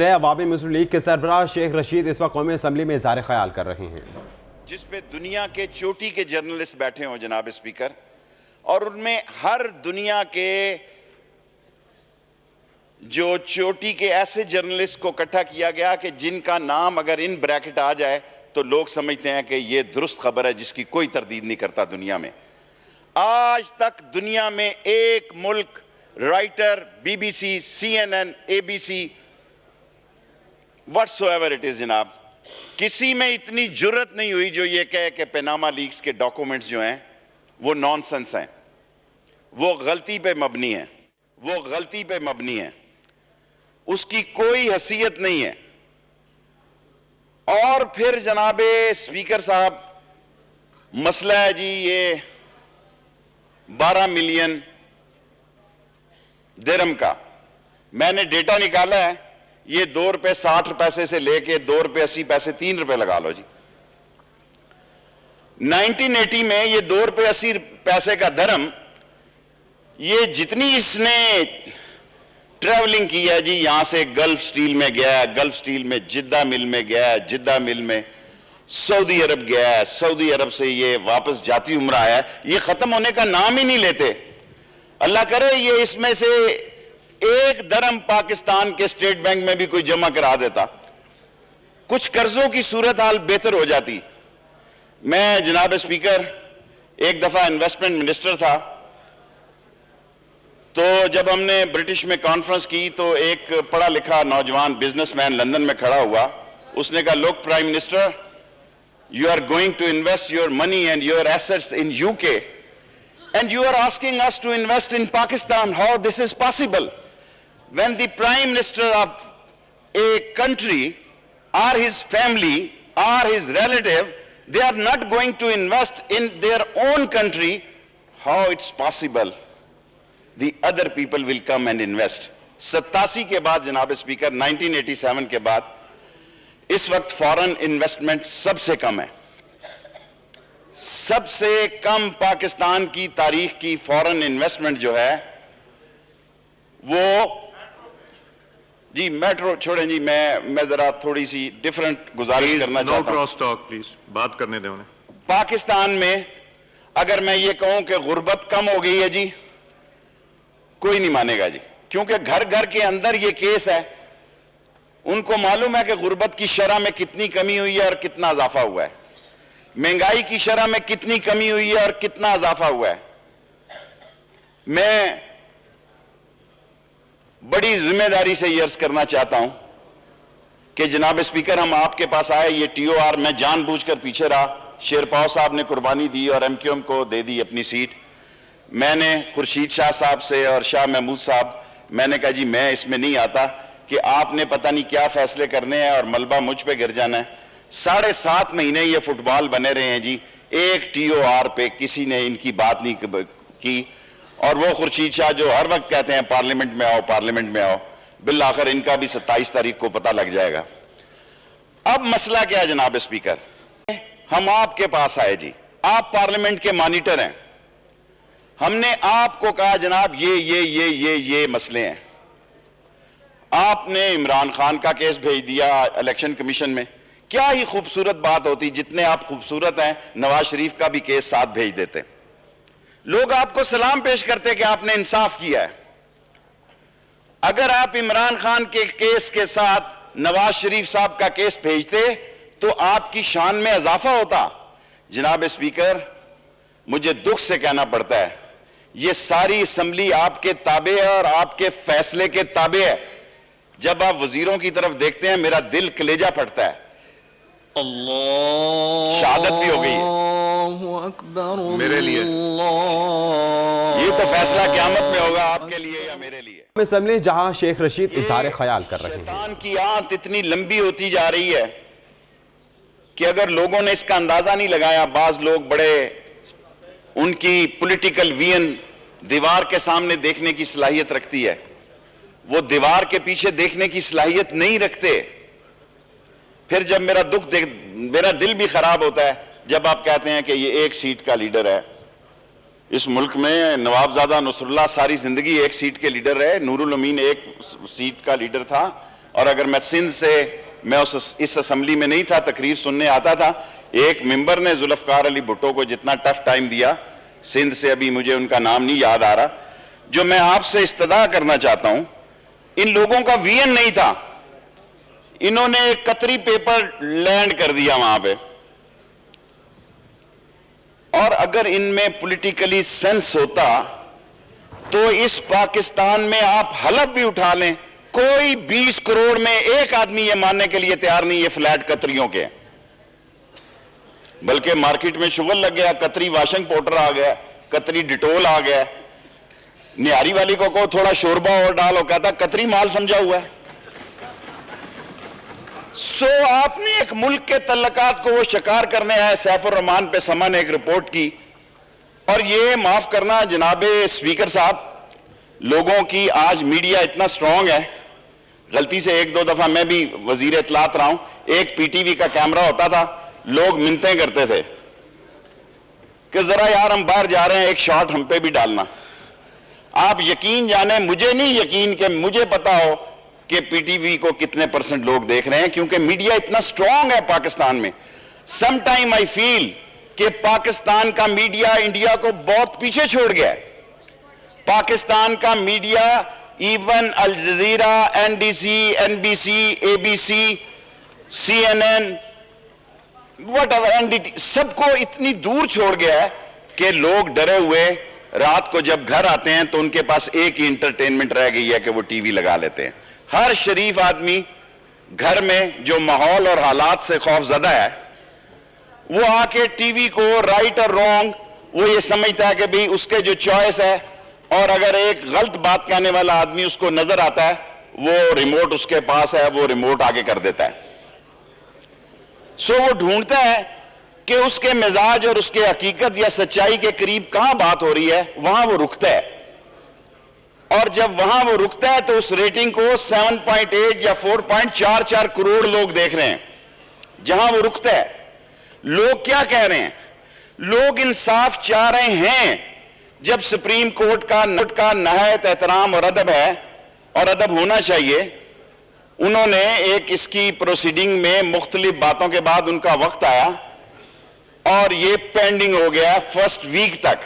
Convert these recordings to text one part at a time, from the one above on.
عوامی مسلم لیگ کے سربراہ شیخ رشید اس وقت قومی اسمبلی میں اظہار خیال کر رہے ہیں، جس پہ دنیا کے چوٹی کے جرنلسٹ بیٹھے ہوں جناب اسپیکر، اور ان میں ہر دنیا کے جو چوٹی کے ایسے جرنلسٹ کو اکٹھا کیا گیا کہ جن کا نام اگر ان بریکٹ آ جائے تو لوگ سمجھتے ہیں کہ یہ درست خبر ہے جس کی کوئی تردید نہیں کرتا دنیا میں۔ آج تک دنیا میں ایک ملک Reuters B B C, C N N, A B C, whatsoever it is جناب، کسی میں اتنی جرت نہیں ہوئی جو یہ کہے کہ پیناما لیکس کے ڈاکومنٹس جو ہیں وہ نان سنس ہیں، وہ غلطی پہ مبنی ہیں، وہ غلطی پہ مبنی ہیں، اس کی کوئی حیثیت نہیں ہے۔ اور پھر جناب اسپیکر صاحب مسئلہ ہے جی یہ 12 ملین درہم کا، میں نے ڈیٹا نکالا ہے، یہ 2 روپے 60 پیسے سے لے کے 2 روپے 80 پیسے 3 روپے لگا لو جی۔ 1980 میں یہ 2 روپے 80 پیسے کا درہم، یہ جتنی اس نے ٹریولنگ کی ہے جی، یہاں سے گلف سٹیل میں گیا ہے، گلف سٹیل میں جدہ مل میں گیا ہے، جدہ مل میں سعودی عرب گیا ہے، سعودی عرب سے یہ واپس جاتی عمرہ آیا ہے، یہ ختم ہونے کا نام ہی نہیں لیتے۔ اللہ کرے یہ اس میں سے 1 درہم پاکستان کے اسٹیٹ بینک میں بھی کوئی جمع کرا دیتا، کچھ قرضوں کی صورتحال بہتر ہو جاتی۔ میں جناب اسپیکر ایک دفعہ انویسٹمنٹ منسٹر تھا، تو جب ہم نے برٹش میں کانفرنس کی تو ایک پڑھا لکھا نوجوان بزنس مین لندن میں کھڑا ہوا، اس نے کہا look prime minister, you are going to invest your money and your assets in UK and you are asking us to invest in Pakistan. How this is possible? When the prime minister of a country or his family or his relative, they are not going to invest in their own country, how it's possible? The other people will come and invest. 87 کے بعد جناب speaker 1987 کے بعد اس وقت foreign investment سب سے کم ہے، سب سے کم پاکستان کی تاریخ کی فارن انویسٹمنٹ جو ہے وہ جی میٹرو چھوڑیں جی، میں ذرا تھوڑی سی ڈیفرنٹ گزارش کرنا چاہتا ہوں۔ نو کراس ٹاک پلیز، بات کرنے دیں انہیں۔ پاکستان میں اگر میں یہ کہوں کہ غربت کم ہو گئی ہے جی، کوئی نہیں مانے گا جی، کیونکہ گھر گھر کے اندر یہ کیس ہے، ان کو معلوم ہے کہ غربت کی شرح میں کتنی کمی ہوئی ہے اور کتنا اضافہ ہوا ہے، مہنگائی کی شرح میں کتنی کمی ہوئی ہے اور کتنا اضافہ ہوا ہے۔ میں بڑی ذمہ داری سے یہ عرض کرنا چاہتا ہوں کہ جناب اسپیکر ہم آپ کے پاس آئے، یہ ٹی او آر میں جان بوجھ کر پیچھے رہا، شیر پاؤ صاحب نے قربانی دی اور ایم کیو ایم کو دے دی اپنی سیٹ، میں نے خورشید شاہ صاحب سے اور شاہ محمود صاحب، میں نے کہا جی میں اس میں نہیں آتا کہ آپ نے پتہ نہیں کیا فیصلے کرنے ہیں اور ملبہ مجھ پہ گر جانا ہے۔ 7.5 مہینے یہ فٹ بال بنے رہے ہیں جی، ایک ٹی او آر پہ کسی نے ان کی بات نہیں کی، اور وہ خورشید شاہ جو ہر وقت کہتے ہیں پارلیمنٹ میں آؤ پارلیمنٹ میں آؤ، بالآخر ان کا بھی 27 تاریخ کو پتہ لگ جائے گا۔ اب مسئلہ کیا ہے جناب اسپیکر، ہم آپ کے پاس آئے جی، آپ پارلیمنٹ کے مانیٹر ہیں، ہم نے آپ کو کہا جناب یہ مسئلے ہیں، آپ نے عمران خان کا کیس بھیج دیا الیکشن کمیشن میں، کیا ہی خوبصورت بات ہوتی، جتنے آپ خوبصورت ہیں نواز شریف کا بھی کیس ساتھ بھیج دیتے، لوگ آپ کو سلام پیش کرتے کہ آپ نے انصاف کیا ہے۔ اگر آپ عمران خان کے کیس کے ساتھ نواز شریف صاحب کا کیس بھیجتے تو آپ کی شان میں اضافہ ہوتا۔ جناب اسپیکر مجھے دکھ سے کہنا پڑتا ہے یہ ساری اسمبلی آپ کے تابع ہے اور آپ کے فیصلے کے تابع ہے، جب آپ وزیروں کی طرف دیکھتے ہیں میرا دل کلیجہ پھٹتا ہے۔ اللہ شہادت بھی ہو گئی ہے اکبر، میرے لیے یہ تو فیصلہ قیامت میں ہوگا آپ کے لیے یا میرے لیے۔ اسمبلی جہاں شیخ رشید اظہار خیال کر رہے ہیں، شیطان کی آنت اتنی لمبی ہوتی جا رہی ہے کہ اگر لوگوں نے اس کا اندازہ نہیں لگایا، بعض لوگ بڑے ان کی پولیٹیکل وین دیوار کے سامنے دیکھنے کی صلاحیت رکھتی ہے، وہ دیوار کے پیچھے دیکھنے کی صلاحیت نہیں رکھتے۔ پھر جب میرا دل بھی خراب ہوتا ہے جب آپ کہتے ہیں کہ یہ 1 سیٹ کا لیڈر ہے۔ اس ملک میں نوابزادہ نصر اللہ ساری زندگی 1 سیٹ کے لیڈر رہے، نور الامین 1 سیٹ کا لیڈر تھا، اور اگر میں سندھ سے میں اس اسمبلی میں نہیں تھا, تقریر سننے آتا تھا, ایک ممبر نے ذوالفقار علی بھٹو کو جتنا ٹف ٹائم دیا, سندھ سے ابھی مجھے ان کا نام نہیں یاد آ رہا, جو میں آپ سے استدعا کرنا چاہتا ہوں, ان لوگوں کا وی این نہیں تھا, انہوں نے ایک قطری پیپر لینڈ کر دیا وہاں پہ, اور اگر ان میں پولیٹیکلی سینس ہوتا تو اس پاکستان میں آپ حلف بھی اٹھا لیں, کوئی 20 کروڑ میں ایک آدمی یہ ماننے کے لیے تیار نہیں یہ فلیٹ قطریوں کے, بلکہ مارکیٹ میں شغل لگ گیا, قطری واشنگ پاؤڈر آ گیا, قطری ڈیٹول آ گیا, نیاری والی کو تھوڑا شوربہ اور ڈالو, کہتا قطری مال سمجھا ہوا ہے. سو آپ نے ایک ملک کے تعلقات کو وہ شکار کرنے آئے. سیف الرحمان پہ سما نے ایک رپورٹ کی, اور یہ معاف کرنا جناب اسپیکر صاحب, لوگوں کی آج میڈیا اتنا سٹرونگ ہے, غلطی سے ایک دو دفعہ میں بھی وزیر اطلاعات رہا ہوں, ایک پی ٹی وی کا کیمرہ ہوتا تھا, لوگ منتیں کرتے تھے کہ ذرا یار ہم باہر جا رہے ہیں, ایک شاٹ ہم پہ بھی ڈالنا. آپ یقین جانیں, مجھے نہیں یقین کہ مجھے پتا ہو کہ پی ٹی وی کو کتنے % لوگ دیکھ رہے ہیں, کیونکہ میڈیا اتنا سٹرونگ ہے پاکستان میں. سم ٹائم آئی فیل کہ پاکستان کا میڈیا انڈیا کو بہت پیچھے چھوڑ گیا ہے. پاکستان کا media even Al Jazeera, N D C, N B C, A B C, C N N, whatever, N D T, سب کو اتنی دور چھوڑ گیا ہے کہ لوگ ڈرے ہوئے رات کو جب گھر آتے ہیں تو ان کے پاس ایک ہی انٹرٹینمنٹ رہ گئی ہے کہ وہ ٹی وی لگا لیتے ہیں. ہر شریف آدمی گھر میں جو ماحول اور حالات سے خوف زدہ ہے, وہ آ کے ٹی وی کو رائٹ اور رونگ وہ یہ سمجھتا ہے کہ بھی اس کے جو چوائس ہے, اور اگر ایک غلط بات کہنے والا آدمی اس کو نظر آتا ہے, وہ ریموٹ اس کے پاس ہے, وہ ریموٹ آگے کر دیتا ہے. سو وہ ڈھونڈتا ہے کہ اس کے مزاج اور اس کے حقیقت یا سچائی کے قریب کہاں بات ہو رہی ہے, وہاں وہ رکتا ہے. اور جب وہاں وہ رکتا ہے تو اس ریٹنگ کو 7.8 یا 4.44 کروڑ لوگ دیکھ رہے ہیں جہاں وہ رکتا ہے. لوگ کیا کہہ رہے ہیں؟ لوگ انصاف چاہ رہے ہیں. جب سپریم کورٹ کا نہایت احترام اور ادب ہے, اور ادب ہونا چاہیے, انہوں نے ایک اس کی پروسیڈنگ میں مختلف باتوں کے بعد ان کا وقت آیا اور یہ پینڈنگ ہو گیا فرسٹ ویک تک.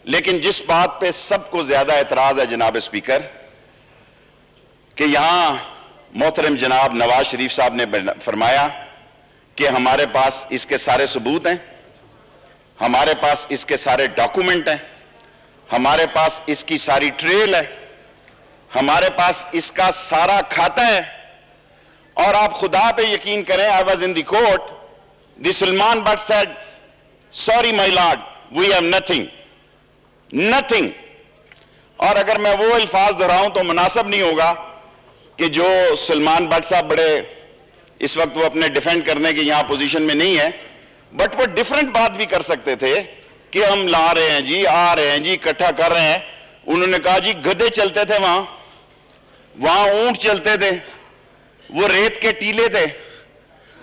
لیکن جس بات پہ سب کو زیادہ اعتراض ہے جناب اسپیکر, کہ یہاں محترم جناب نواز شریف صاحب نے فرمایا کہ ہمارے پاس اس کے سارے ثبوت ہیں, ہمارے پاس اس کے سارے ڈاکومنٹ ہیں, ہمارے پاس اس کی ساری ٹریل ہے, ہمارے پاس اس کا سارا کھاتا ہے. اور آپ خدا پہ یقین کریں, I was in the court, the Sulman Butt said, sorry my lord, we have nothing. Nothing. اور اگر میں وہ الفاظ دہراؤں تو مناسب نہیں ہوگا کہ جو سلمان بٹ صاحب بڑے اس وقت وہ اپنے ڈیفینڈ کرنے کی یہاں پوزیشن میں نہیں ہے, بٹ وہ ڈیفرنٹ بات بھی کر سکتے تھے کہ ہم لا رہے ہیں جی, آ رہے ہیں جی, اکٹھا کر رہے ہیں. انہوں نے کہا جی گدھے چلتے تھے وہاں اونٹ چلتے تھے, وہ ریت کے ٹیلے تھے,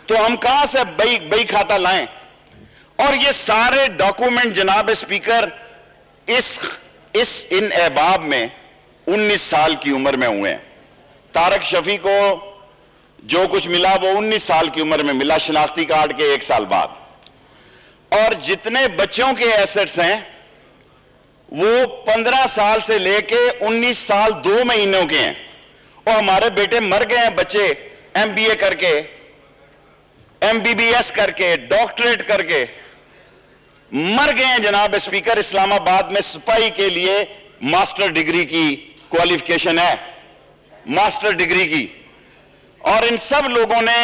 تو ہم کہاں سے بئی کھاتا لائیں. اور یہ سارے ڈاکومنٹ جناب اسپیکر ان احباب میں 19 سال کی عمر میں ہوئے ہیں. طارق شفیع کو جو کچھ ملا وہ 19 سال کی عمر میں ملا, شناختی کارڈ کے 1 سال بعد. اور جتنے بچوں کے ایسٹس ہیں وہ 15 سال سے لے کے 19 سال 2 مہینوں کے ہیں. اور ہمارے بیٹے مر گئے ہیں بچے, ایم بی اے کر کے, ایم بی بی ایس کر کے, ڈاکٹریٹ کر کے مر گئے ہیں جناب اسپیکر. اسلام آباد میں سپاہی کے لیے ماسٹر ڈگری کی کوالیفیکیشن ہے, ماسٹر ڈگری کی. اور ان سب لوگوں نے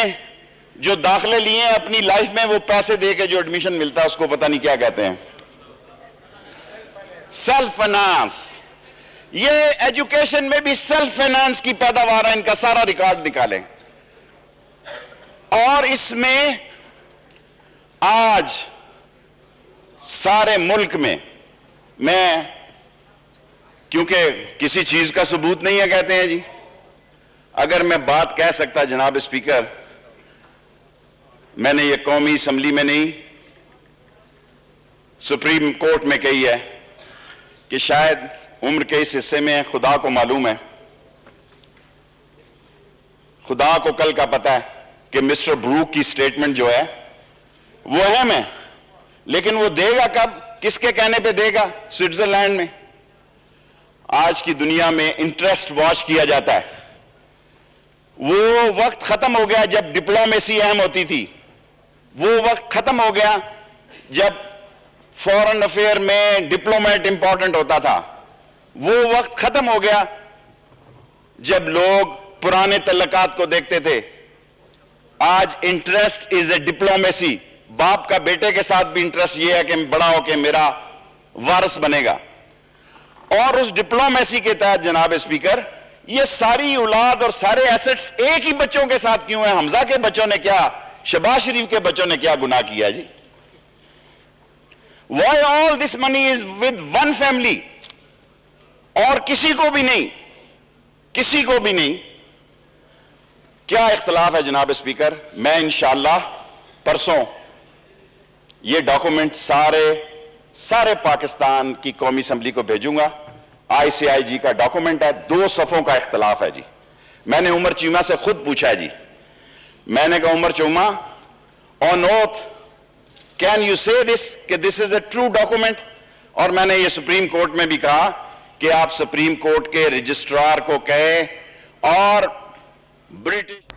جو داخلے لیے ہیں اپنی لائف میں, وہ پیسے دے کے جو ایڈمیشن ملتا ہے اس کو پتہ نہیں کیا کہتے ہیں, سیلف فائنانس. یہ ایجوکیشن میں بھی سیلف فائنانس کی پیداوار ہے, ان کا سارا ریکارڈ نکالیں. اور اس میں آج سارے ملک میں کیونکہ کسی چیز کا ثبوت نہیں ہے کہتے ہیں جی, اگر میں بات کہہ سکتا جناب اسپیکر, میں نے یہ قومی اسمبلی میں نہیں سپریم کورٹ میں کہی ہے کہ شاید عمر کے اس حصے میں خدا کو معلوم ہے, خدا کو کل کا پتا ہے کہ مسٹر بروک کی سٹیٹمنٹ جو ہے وہ اہم ہے، لیکن وہ دے گا کب، کس کے کہنے پہ دے گا؟ سوئٹزرلینڈ میں۔ آج کی دنیا میں انٹرسٹ واش کیا جاتا ہے۔ وہ وقت ختم ہو گیا جب ڈپلومیسی اہم ہوتی تھی، وہ وقت ختم ہو گیا جب فورن افیئر میں ڈپلومیٹ امپورٹنٹ ہوتا تھا، وہ وقت ختم ہو گیا جب لوگ پرانے تعلقات کو دیکھتے تھے۔ آج انٹرسٹ از اے ڈپلومیسی۔ باپ کا بیٹے کے ساتھ بھی انٹرسٹ یہ ہے کہ بڑا ہو کے میرا وارث بنے گا، اور اس ڈپلومیسی کے تحت جناب اسپیکر یہ ساری اولاد اور سارے ایسٹس ایک ہی بچوں کے ساتھ کیوں ہیں؟ حمزہ کے بچوں نے کیا، شہباز شریف کے بچوں نے کیا گناہ کیا جی؟ Why all this money is with one family اور کسی کو بھی نہیں، کسی کو بھی نہیں؟ کیا اختلاف ہے جناب اسپیکر؟ میں انشاءاللہ پرسوں یہ ڈاکومنٹ سارے پاکستان کی قومی اسمبلی کو بھیجوں گا۔ آئی سی آئی جی کا ڈاکومنٹ ہے، 2 صفوں کا اختلاف ہے جی۔ میں نے عمر چیمہ سے خود پوچھا ہے جی، میں نے کہا عمر Cheema on oath can you say this کہ this is a true document؟ اور میں نے یہ سپریم کورٹ میں بھی کہا کہ آپ سپریم کورٹ کے رجسٹرار کو کہیں اور برٹش